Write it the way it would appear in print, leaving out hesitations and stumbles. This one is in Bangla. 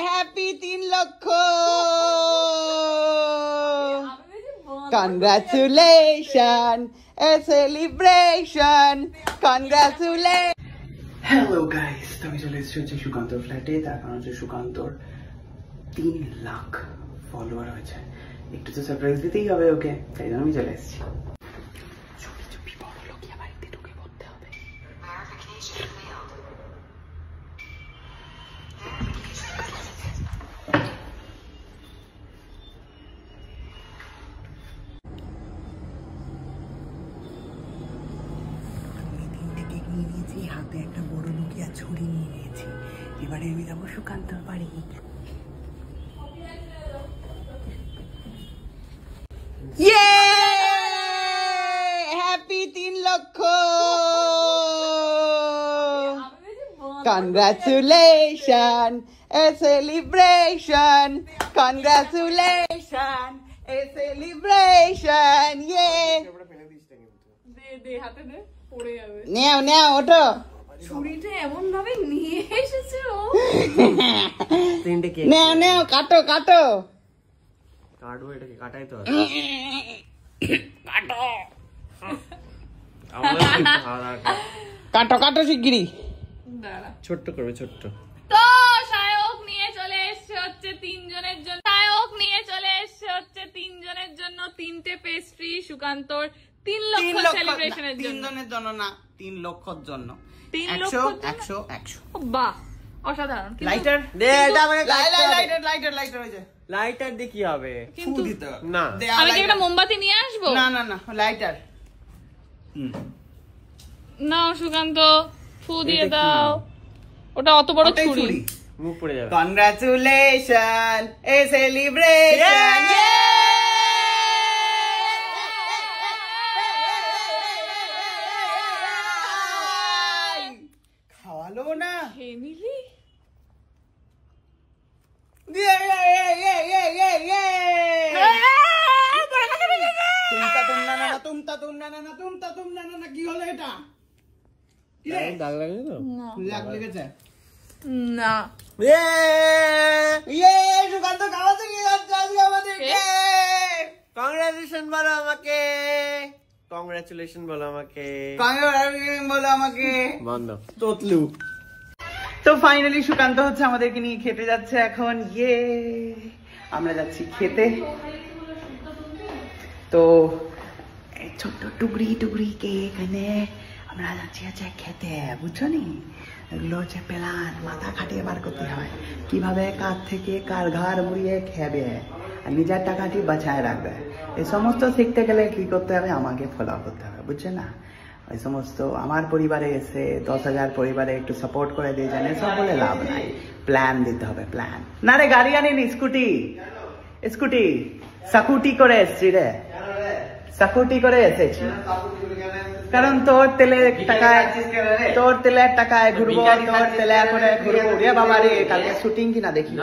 হ্যাপি 3 লক্ষ। Congratulation, a celebration, congratulation. Hello guys, আমি চলে এসেছি হচ্ছে সুকান্তর ফ্ল্যাটে। তার কারণ হচ্ছে সুকান্তর 3 লাখ ফলোয়ার হয়েছে। একটু তো সারপ্রাইজ দিতেই হবে ওকে, তাই জন্য আমি চলে এসেছি। চুপি চুপি বড় লোকিয়া বাড়িতে ঢুকে পড়তে হবে। নিয়েছি হাতে একটা বড় নোকিয়া ছুরি নিয়ে নিয়েছি। এবারে আমি যাবো সুকান্তর বাড়ি। হ্যাপি 3 লক্ষ। Congratulation, a celebration, congratulation, a celebration. নেও নেও ওঠো। ছুরিটা এমন ভাবে নিয়ে এসেছে ও। নেও নেও কাটো কাটো। কাটবো, এটাকে কাটাই তো কাটো কাটো শিগগিরি। ছোট্ট করবে, ছোট্ট। তো সায়ক নিয়ে চলে এসছে হচ্ছে 3 জনের জন্য। সায়ক নিয়ে চলে এসছে হচ্ছে 3 জনের জন্য 3টে পেস্ট্রি সুকান্তর 3 লক্ষ সেলিব্রেশনের জন্য। 3 জনের জন্য না, 3 লক্ষর জন্য। 3 লক্ষ 100 100। বাহ, অসাধারণ। লাইটার দে, এটা আমাকে লাইটার হয়েছে। লাইটার দিয়ে কি হবে? কিন্তু না, আমি কি একটা মোমবাতি নিয়ে আসবো? না না না, লাইটার। নাও সুকান্ত, ফু দিয়ে দাও। ওটা অত বড় ছুরি, মুখ পড়ে যাবে। Congratulation, a celebration. খাওয়ালো না ফ্যামিলি। কি হলো এটা? দাগ লাগবে তো? লাগ লেগেছে না। সুকান্ত খাওয়াতে কি যাচ্ছে আজকে আমাদেরকে? কংগ্রাচুলেশন বলো আমাকে, কংগ্রাচুলেশন বলো আমাকে, কংগ্রাচুলেশন বলো আমাকে। বন্ধ তোতলু। তো ফাইনালি সুকান্ত হচ্ছে আমাদেরকে নিয়ে খেতে যাচ্ছে এখন। আমরা যাচ্ছি খেতে। তো ছোট্ট টুকরি টুকরি কে এখানে আমরা যাচ্ছি হচ্ছে খেতে, বুঝছো নি? এগুলো হচ্ছে প্ল্যান, মাথা খাটিয়ে বার করতে হয় কিভাবে কার থেকে কার ঘাড় মুড়িয়ে খাবে আর নিজের টাকাটি বাঁচায় রাখবে। এই সমস্ত শিখতে গেলে কি করতে হবে? আমাকে ফলো করতে হবে, বুঝছে না? ওই সমস্ত আমার পরিবারে এসে 10,000 পরিবারে একটু সাপোর্ট করে দিয়ে জানে, সব বলে লাভ নাই। প্ল্যান দিতে হবে, প্ল্যান। না রে, গাড়ি আনিনি, স্কুটি স্কুটি সাকুটি করে এসছি রে, সাকুটি করে এসেছি। কারণ তোর তেলের টাকায় ঘুরবো, তোর তেলে করে ঘুরবো রে বাবা রে। কালকে শুটিং কিনা দেখি।